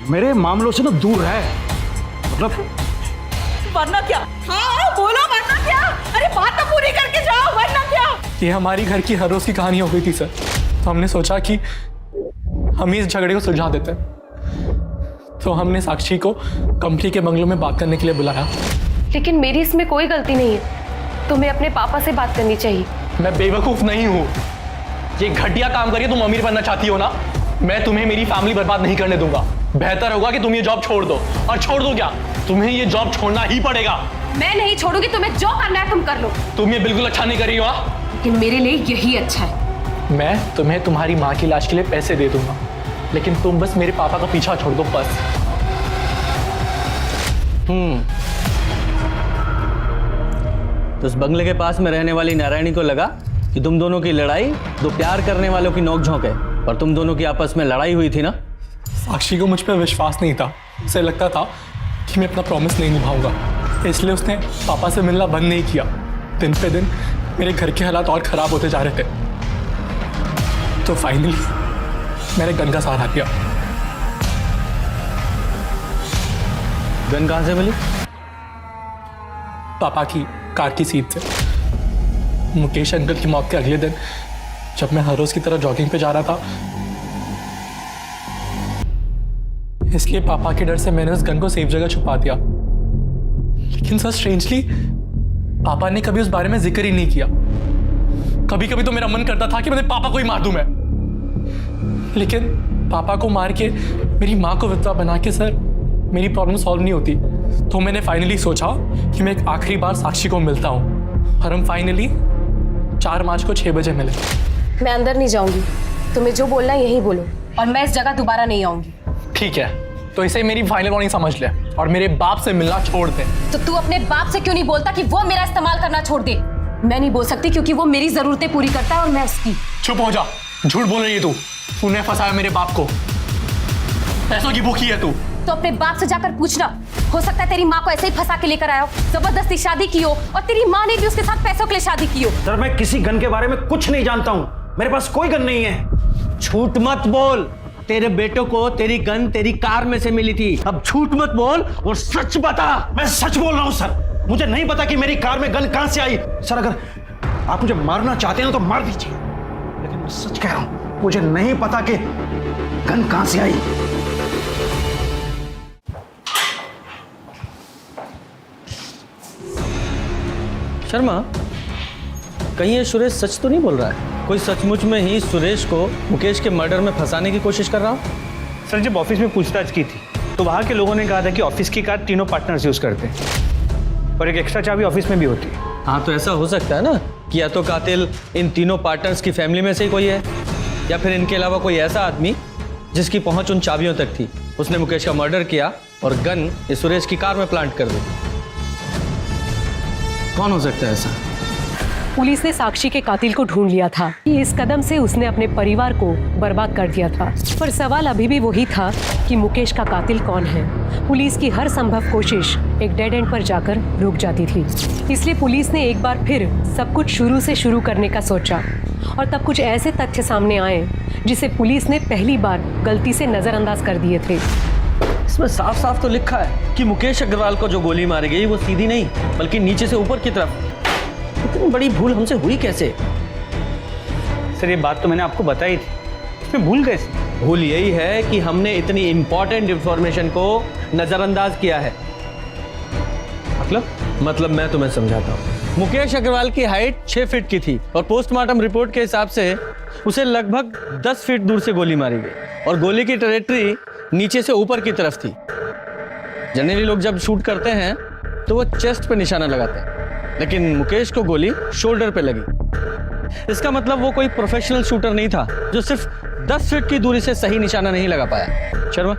मेरे मामलों से ना दूर है, मतलब वरना क्या? हाँ बोलो, वरना क्या? अरे बात तो पूरी करके जाओ, वरना क्या? ये हमारी घर की हर रोज की कहानी हो गई थी सर, तो हमने सोचा कि हम ही इस झगड़े को सुलझा देते हैं। तो हमने साक्षी को कंपनी के बंगलों में बात करने के लिए बुलाया। लेकिन मेरी इसमें कोई गलती नहीं है, तुम्हें अपने पापा से बात करनी चाहिए। मैं बेवकूफ नहीं हूँ। ये घटिया काम करिए, तुम अमीर बनना चाहती हो ना, मैं तुम्हें मेरी फैमिली बर्बाद नहीं करने दूंगा। बेहतर होगा कि तुम ये जॉब छोड़ दो। और छोड़ दो क्या, तुम्हें ये जॉब छोड़ना ही पड़ेगा। मैं नहीं छोड़ूंगी, तुम्हें जो करना है तुम कर लो। तुम ये बिल्कुल अच्छा नहीं कर रही हो। लेकिन मेरे लिए यही अच्छा है। मैं तुम्हें तुम्हारी माँ की इलाज के लिए पैसे दे दूंगा, लेकिन तुम बस मेरे पापा का पीछा छोड़ दो बस। तो उस बंगले के पास में रहने वाली नारायणी को लगा कि तुम दोनों की लड़ाई 2 प्यार करने वालों की नोकझोंक है, और तुम दोनों की आपस में लड़ाई हुई थी ना। साक्षी को मुझ पर विश्वास नहीं था। उसे लगता था कि मैं अपना प्रॉमिस नहीं निभाऊंगा, इसलिए उसने पापा से मिलना बंद नहीं किया। दिन पे दिन मेरे घर के हालात और ख़राब होते जा रहे थे, तो फाइनली मैंने गन का सहारा लिया। गन कहाँ से मिली? पापा की कार की सीट से। मुकेश अंकल की मौत के अगले दिन जब मैं हर रोज की तरह जॉगिंग पे जा रहा था, इसलिए पापा के डर से मैंने उस गन को सेफ जगह छुपा दिया। लेकिन सर स्ट्रेंजली पापा ने कभी उस बारे में जिक्र ही नहीं किया। कभी कभी तो मेरा मन करता था कि मैं पापा को ही मार दूं मैं, लेकिन पापा को मार के मेरी माँ को विधवा बना के सर मेरी प्रॉब्लम सॉल्व नहीं होती। तो मैंने फाइनली सोचा कि मैं एक आखिरी बार साक्षी को मिलता हूँ, और हम फाइनली 4 मार्च को 6 बजे मिले। मैं अंदर नहीं जाऊंगी, तुम्हें जो बोलना है यही बोलो, और मैं इस जगह दोबारा नहीं आऊंगी। ठीक है, तो इसे मेरी फाइनल वार्निंग समझ ले और मेरे बाप से मिलना छोड़ दे। तो तू अपने बाप से क्यों नहीं बोलता कि वो मेरा इस्तेमाल करना छोड़ दे? मैं नहीं बोल सकती क्योंकि वो मेरी जरूरतें पूरी करता है और मैं उसकी। चुप हो जा, झूठ बोल रही है तूने फंसाया मेरे बाप को, पैसों की भूखी है तू। तो अपने बाप से जाकर पूछना, हो सकता है तेरी माँ को ऐसे ही फंसा के लेकर आया हो, जबरदस्ती शादी की हो, और तेरी माँ ने भी उसके साथ पैसों के लिए शादी की हो। सर मैं किसी गन के बारे में कुछ नहीं जानता हूँ, मेरे पास कोई गन नहीं है। झूठ मत बोल, तेरे बेटों को तेरी गन तेरी कार में से मिली थी। अब झूठ मत बोल और सच बता। मैं सच बोल रहा हूँ सर, मुझे नहीं पता कि मेरी कार में गन कहां से आई। सर अगर आप मुझे मारना चाहते हैं तो मार दीजिए, लेकिन मैं सच कह रहा हूं, मुझे नहीं पता कि गन कहां से आई। शर्मा, कहीं ये सुरेश सच तो नहीं बोल रहा है? कोई सचमुच में ही सुरेश को मुकेश के मर्डर में फंसाने की कोशिश कर रहा हो? सर जब ऑफिस में पूछताछ की थी तो वहाँ के लोगों ने कहा था कि ऑफिस की कार तीनों पार्टनर्स यूज करते हैं और एक एक्स्ट्रा चाबी ऑफिस में भी होती है। हाँ, तो ऐसा हो सकता है ना कि या तो कातिल इन तीनों पार्टनर्स की फैमिली में से ही कोई है, या फिर इनके अलावा कोई ऐसा आदमी जिसकी पहुंच उन चाबियों तक थी। उसने मुकेश का मर्डर किया और गन इस सुरेश की कार में प्लांट कर दी। कौन हो सकता है ऐसा? पुलिस ने साक्षी के कातिल को ढूंढ लिया था कि इस कदम से उसने अपने परिवार को बर्बाद कर दिया था, पर सवाल अभी भी वही था कि मुकेश का कातिल कौन है। पुलिस की हर संभव कोशिश एक डेड एंड पर जाकर रुक जाती थी। इसलिए पुलिस ने एक बार फिर सब कुछ शुरू से शुरू करने का सोचा, और तब कुछ ऐसे तथ्य सामने आए जिसे पुलिस ने पहली बार गलती से नजरअंदाज कर दिए थे। इसमें साफ साफ तो लिखा है कि मुकेश अग्रवाल को जो गोली मारी गई वो सीधी नहीं बल्कि नीचे से ऊपर की तरफ। इतनी बड़ी भूल हमसे हुई कैसे? सर ये बात तो मैंने आपको बताई थी, इसमें भूल कैसे? भूल यही है कि हमने इतनी इंपॉर्टेंट इंफॉर्मेशन को नजरअंदाज किया है। मतलब मैं तुम्हें समझाता हूँ। मुकेश अग्रवाल की हाइट 6 फीट की थी और पोस्टमार्टम रिपोर्ट के हिसाब से उसे लगभग 10 फीट दूर से गोली मारी गई, और गोली की ट्रैजेक्टरी नीचे से ऊपर की तरफ थी। जनरली लोग जब शूट करते हैं तो वो चेस्ट पे निशाना लगाते हैं, लेकिन मुकेश को गोली शोल्डर पे लगी। इसका मतलब वो कोई प्रोफेशनल शूटर नहीं था जो सिर्फ 10 फीट की दूरी से सही निशाना नहीं लगा पाया। शर्मा,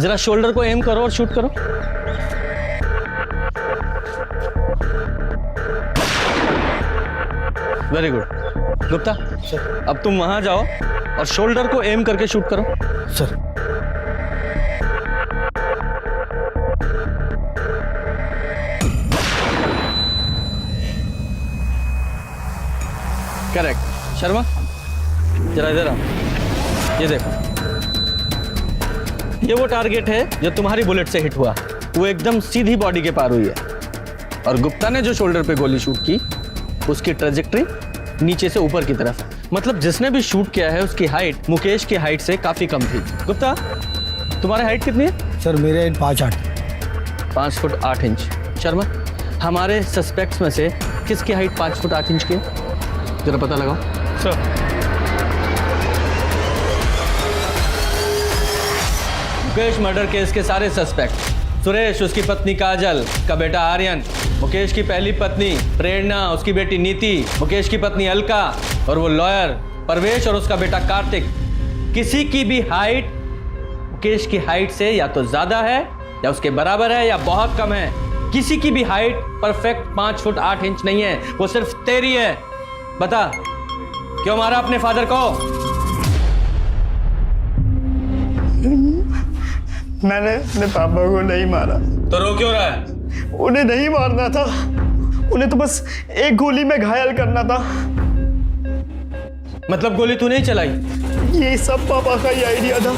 जरा शोल्डर को एम करो और शूट करो। Very good. गुप्ता, अब तुम वहां जाओ और शोल्डर को एम करके शूट करो। Sir correct. शर्मा, जरा इधर आओ, ये देखो, ये वो टारगेट है जो तुम्हारी बुलेट से हिट हुआ। वो एकदम सीधी बॉडी के पार हुई है, और गुप्ता ने जो शोल्डर पे गोली शूट की उसकी ट्रेजेक्टरी नीचे से ऊपर की तरफ। मतलब जिसने भी शूट किया है उसकी हाइट मुकेश की हाइट से काफी कम थी। गुप्ता, तुम्हारी हाइट कितनी है? सर मेरे हाइट 5'8". 5 foot 8 inch. शर्मा, हमारे सस्पेक्ट्स में से किसकी हाइट 5 फुट 8 इंच की है? जरा पता लगाओ। सर मुकेश मर्डर केस के सारे सस्पेक्ट, सुरेश, उसकी पत्नी काजल, का बेटा आर्यन, मुकेश की पहली पत्नी प्रेरणा, उसकी बेटी नीति, मुकेश की पत्नी अलका, और वो लॉयर परवेश और उसका बेटा कार्तिक, किसी की भी हाइट मुकेश की हाइट से या तो ज्यादा है या उसके बराबर है या बहुत कम है। किसी की भी हाइट परफेक्ट 5 फुट 8 इंच नहीं है, वो सिर्फ तेरी है। बता, क्यों मारा अपने फादर को? मैंने अपने पापा को नहीं मारा। तो रो क्यों रहा है? उन्हें नहीं मारना था, उन्हें तो बस एक गोली में घायल करना था। मतलब गोली तू नहीं चलाई? ये सब पापा का ही आइडिया था।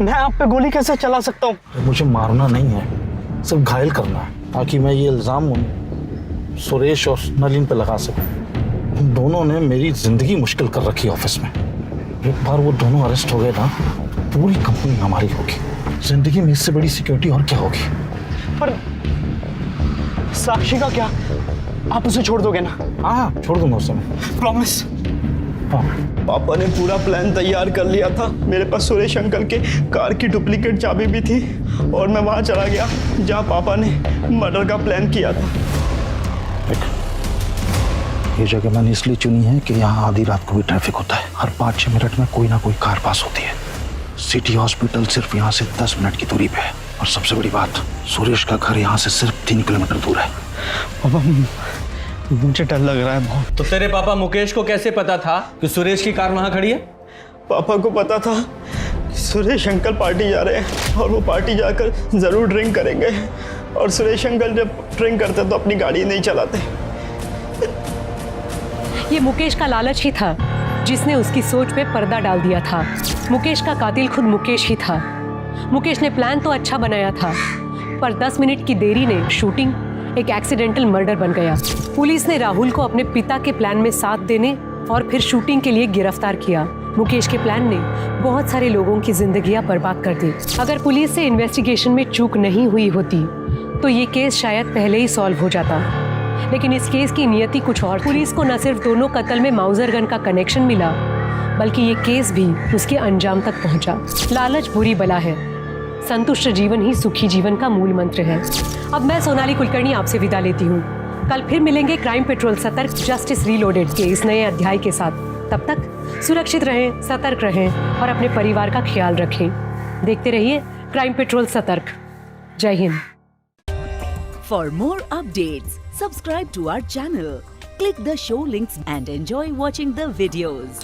मैं आप पे गोली कैसे चला सकता हूँ? मुझे मारना नहीं है, सिर्फ घायल करना है, ताकि मैं ये इल्ज़ाम सुरेश और नलिन पे लगा सकूं। उन दोनों ने मेरी जिंदगी मुश्किल कर रखी ऑफिस में। एक बार वो दोनों अरेस्ट हो गए ना, पूरी कंपनी हमारी होगी। जिंदगी में इससे बड़ी सिक्योरिटी और क्या होगी? पर साक्षी का क्या? आप उसे छोड़ दोगे ना? हाँ, छोड़ दूंगा उसे। प्रॉमिस? हाँ। पापा ने पूरा प्लान तैयार कर लिया था। मेरे पास सुरेश अंकल के कार की डुप्लीकेट चाबी भी थी और मैं वहां चला गया जहां पापा ने मर्डर का प्लान किया था। ये जगह मैंने इसलिए चुनी है कि यहाँ आधी रात को भी ट्रैफिक होता है। हर 5-6 मिनट में कोई ना कोई कार पास होती है। सिटी हॉस्पिटल सिर्फ यहाँ से 10 मिनट की दूरी पे है। और सबसे बड़ी बात, सुरेश का घर यहाँ से सिर्फ 3 किलोमीटर दूर है। पापा, मुझे डर लग रहा है बहुत। तो तेरे पापा मुकेश को कैसे पता था कि सुरेश की कार वहां खड़ी है? पापा को पता था कि सुरेश अंकल पार्टी जा रहे हैं और वो पार्टी जाकर जरूर ड्रिंक करेंगे। और सुरेश अंकल जब ड्रिंक करते तो अपनी गाड़ी नहीं चलाते। ये मुकेश का लालच ही था जिसने उसकी सोच पे पर्दा डाल दिया था। मुकेश का कातिल खुद मुकेश ही था। मुकेश ने प्लान तो अच्छा बनाया था, पर 10 मिनट की देरी ने शूटिंग एक एक्सीडेंटल मर्डर बन गया। पुलिस ने राहुल को अपने पिता के प्लान में साथ देने और फिर शूटिंग के लिए गिरफ्तार किया। मुकेश के प्लान ने बहुत सारे लोगों की जिंदगियां बर्बाद कर दी। अगर पुलिस से इन्वेस्टिगेशन में चूक नहीं हुई होती तो ये केस शायद पहले ही सॉल्व हो जाता। लेकिन इस केस की नियति कुछ और। पुलिस को न सिर्फ दोनों कत्ल में माउजर गन का कनेक्शन मिला, बल्कि ये केस भी उसके अंजाम तक पहुंचा। लालच बुरी बला है, संतुष्ट जीवन ही सुखी जीवन का मूल मंत्र है। अब मैं सोनाली कुलकर्णी आपसे विदा लेती हूँ। कल फिर मिलेंगे क्राइम पेट्रोल सतर्क जस्टिस रीलोडेड के इस नए अध्याय के साथ। तब तक सुरक्षित रहें, सतर्क रहें और अपने परिवार का ख्याल रखें। देखते रहिए क्राइम पेट्रोल सतर्क। जय Hind. For more updates, subscribe to our channel, click the show links and enjoy watching the videos.